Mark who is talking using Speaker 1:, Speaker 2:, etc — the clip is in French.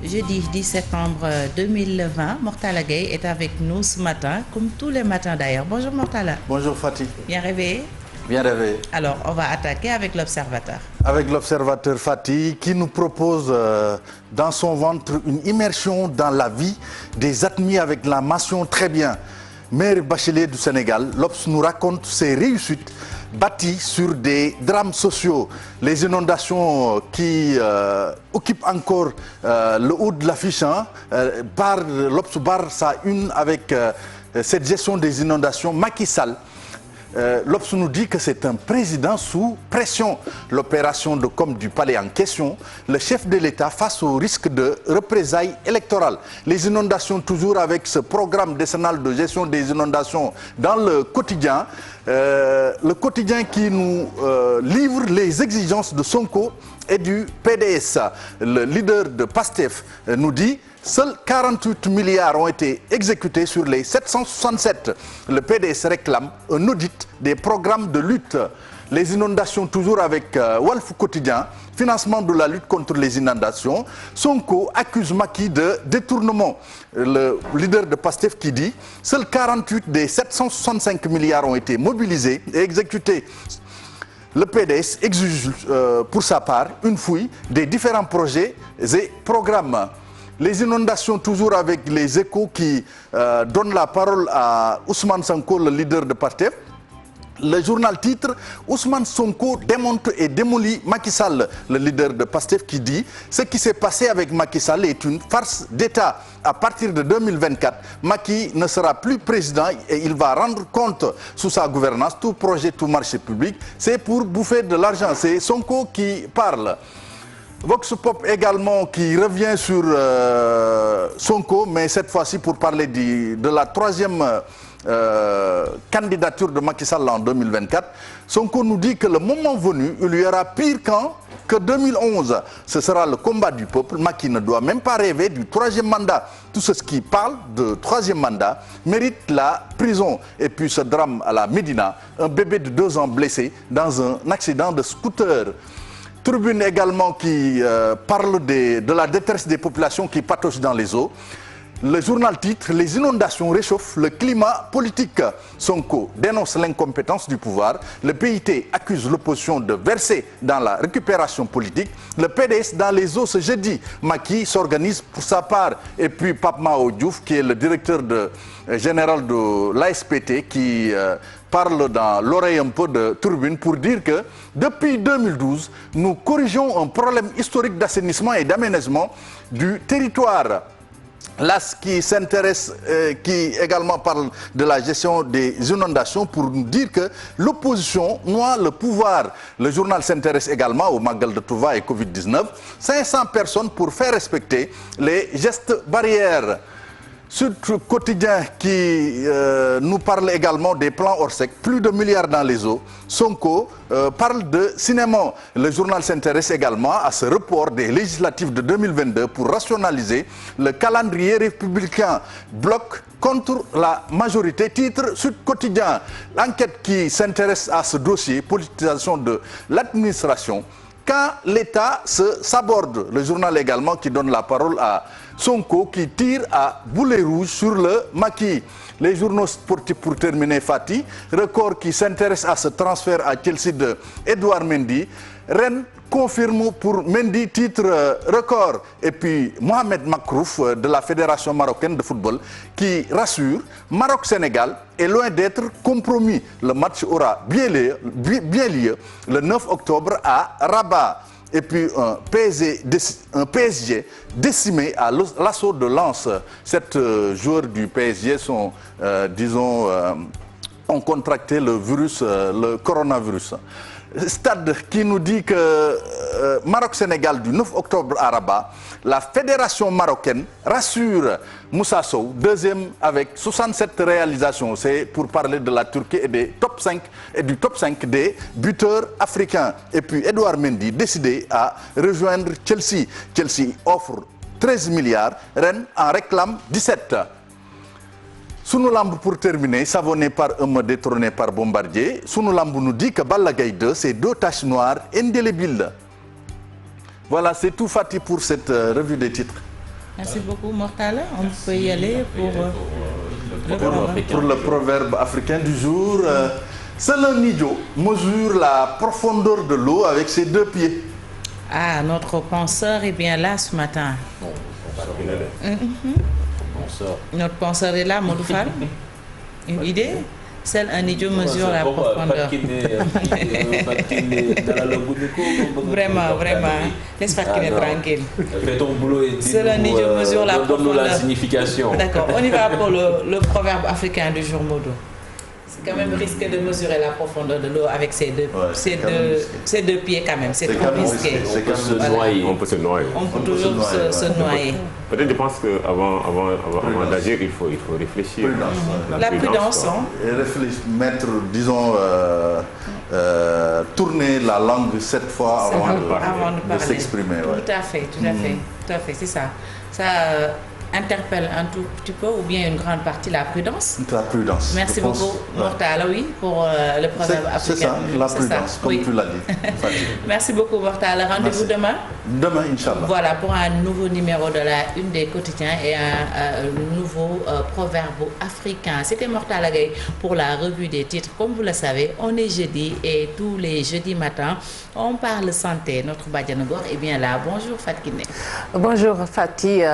Speaker 1: Jeudi 10 septembre 2020, Mortala Gueye est avec nous ce matin, comme tous les matins d'ailleurs. Bonjour Mortala.
Speaker 2: Bonjour Fatih.
Speaker 1: Bien réveillé?
Speaker 2: Bien réveillé.
Speaker 1: Alors, on va attaquer avec l'Observateur.
Speaker 2: Avec l'Observateur Fatih qui nous propose dans son ventre une immersion dans la vie des admis avec la mention très bien. Maire bachelier du Sénégal, l'Obs nous raconte ses réussites bâties sur des drames sociaux. Les inondations qui occupent encore le haut de l'affiche. L'Obs barre sa une avec cette gestion des inondations. Macky Sall. L'Obs nous dit que c'est un président sous pression. L'opération de com du palais en question, le chef de l'État face au risque de représailles électorales. Les inondations toujours avec ce programme décennal de gestion des inondations dans le quotidien. Le quotidien qui nous livre les exigences de Sonko et du PDS. Le leader de PASTEF nous dit: seuls 48 milliards ont été exécutés sur les 767. Le PDS réclame un audit des programmes de lutte. Les inondations toujours avec Walf Quotidien, financement de la lutte contre les inondations. Sonko accuse Macky de détournement. Le leader de PASTEF qui dit: seuls 48 des 765 milliards ont été mobilisés et exécutés. Le PDS exige pour sa part une fouille des différents projets et programmes. Les inondations toujours avec les Échos qui donnent la parole à Ousmane Sonko, le leader de PASTEF. Le journal titre: Ousmane Sonko démonte et démolit Macky Sall. Le leader de PASTEF qui dit: ce qui s'est passé avec Macky Sall est une farce d'État. À partir de 2024, Macky ne sera plus président et il va rendre compte sous sa gouvernance. Tout projet, tout marché public, c'est pour bouffer de l'argent. C'est Sonko qui parle. Vox Pop également qui revient sur Sonko, mais cette fois-ci pour parler de la troisième candidature de Macky Sall en 2024. Sonko nous dit que le moment venu, il y aura pire camp que 2011. Ce sera le combat du peuple. Macky ne doit même pas rêver du troisième mandat. Tous ceux qui parlent de troisième mandat méritent la prison. Et puis ce drame à la Médina, un bébé de 2 ans blessé dans un accident de scooter. Tribune également qui parle de la détresse des populations qui patauchent dans les eaux. Le journal titre: les inondations réchauffent le climat politique. Sonko dénonce l'incompétence du pouvoir. Le PIT accuse l'opposition de verser dans la récupération politique. Le PDS dans les eaux ce jeudi. Macky s'organise pour sa part. Et puis Pape Mao Diouf qui est le directeur général de l'ASPT qui parle dans l'oreille un peu de Tribune pour dire que depuis 2012, nous corrigeons un problème historique d'assainissement et d'aménagement du territoire. L'AS qui s'intéresse, qui également parle de la gestion des inondations pour nous dire que l'opposition noie le pouvoir. Le journal s'intéresse également au Magal de Touva et Covid-19. 500 personnes pour faire respecter les gestes barrières. Sur le quotidien qui nous parle également des plans Orsec, plus de milliards dans les eaux. Sonko parle de cinéma. Le journal s'intéresse également à ce report des législatives de 2022 pour rationaliser le calendrier républicain. Bloc contre la majorité, titre Sud Quotidien. L'enquête qui s'intéresse à ce dossier, politisation de l'administration, quand l'État se saborde. Le journal également qui donne la parole à Sonko qui tire à boulet rouge sur le Macky. Les journaux sportifs pour terminer, Fatih. Record qui s'intéresse à ce transfert à Chelsea de Edouard Mendy. Rennes confirme pour Mendy, titre Record. Et puis Mohamed Makrouf de la Fédération marocaine de football qui rassure: Maroc-Sénégal est loin d'être compromis. Le match aura bien lieu le 9 octobre à Rabat. Et puis un PSG décimé à l'assaut de Lens. 7 joueurs du PSG sont, ont contracté le virus, le coronavirus. Stade qui nous dit que Maroc-Sénégal du 9 octobre à Rabat, la fédération marocaine rassure Moussa Sow, deuxième avec 67 réalisations. C'est pour parler de la Turquie et des top 5 et du top 5 des buteurs africains. Et puis Edouard Mendy décidé à rejoindre Chelsea. Chelsea offre 13 milliards, Rennes en réclame 17. Sunu Lamb pour terminer, savonné par Eumeu, détrôné par Bombardier. Sunu Lamb nous dit que Balla Gaye 2, c'est 2 taches noires indélébiles. Voilà, c'est tout Fatih pour cette revue des titres.
Speaker 1: Merci beaucoup Mortala. On peut y aller
Speaker 2: pour le proverbe africain du jour. Seul un idiot mesure la profondeur de l'eau avec ses 2 pieds.
Speaker 1: Ah, notre penseur est bien là ce matin. Notre penseur est là, Modou Fall. Une idée? Seul un idiot mesure la profondeur. Vraiment, vraiment. Laisse Fatkine tranquille.
Speaker 3: Fais ton boulot et
Speaker 1: seul un idiot mesure la profondeur.
Speaker 3: Donne-nous la signification.
Speaker 1: D'accord, on y va pour le proverbe africain du jour, Modou. C'est quand même risqué de mesurer la profondeur de l'eau avec ses deux pieds quand même. C'est trop risqué.
Speaker 3: On peut se noyer.
Speaker 4: On peut se noyer.
Speaker 1: On peut toujours se noyer.
Speaker 4: Peut-être je pense qu'avant d'agir, il faut réfléchir.
Speaker 2: Prudence,
Speaker 1: La prudence.
Speaker 2: Et réfléchir, disons, tourner la langue 7 fois avant de parler. S'exprimer. Ouais.
Speaker 1: Tout à fait, c'est ça. Ça interpelle un tout petit peu ou bien une grande partie la prudence.
Speaker 2: La prudence.
Speaker 1: Merci beaucoup, Mortala, oui, pour le proverbe africain.
Speaker 2: C'est ça, la prudence, comme tu l'as dit.
Speaker 1: Merci beaucoup, Mortala. Rendez-vous demain.
Speaker 2: Demain, Inch'Allah.
Speaker 1: Voilà, pour un nouveau numéro de la Une des Quotidiens et un nouveau proverbe africain. C'était Mortala Gaye pour la revue des titres. Comme vous le savez, on est jeudi et tous les jeudis matins, on parle santé. Notre Badiane Gor est bien là. Bonjour, Fatkine.
Speaker 5: Bonjour, Fatih.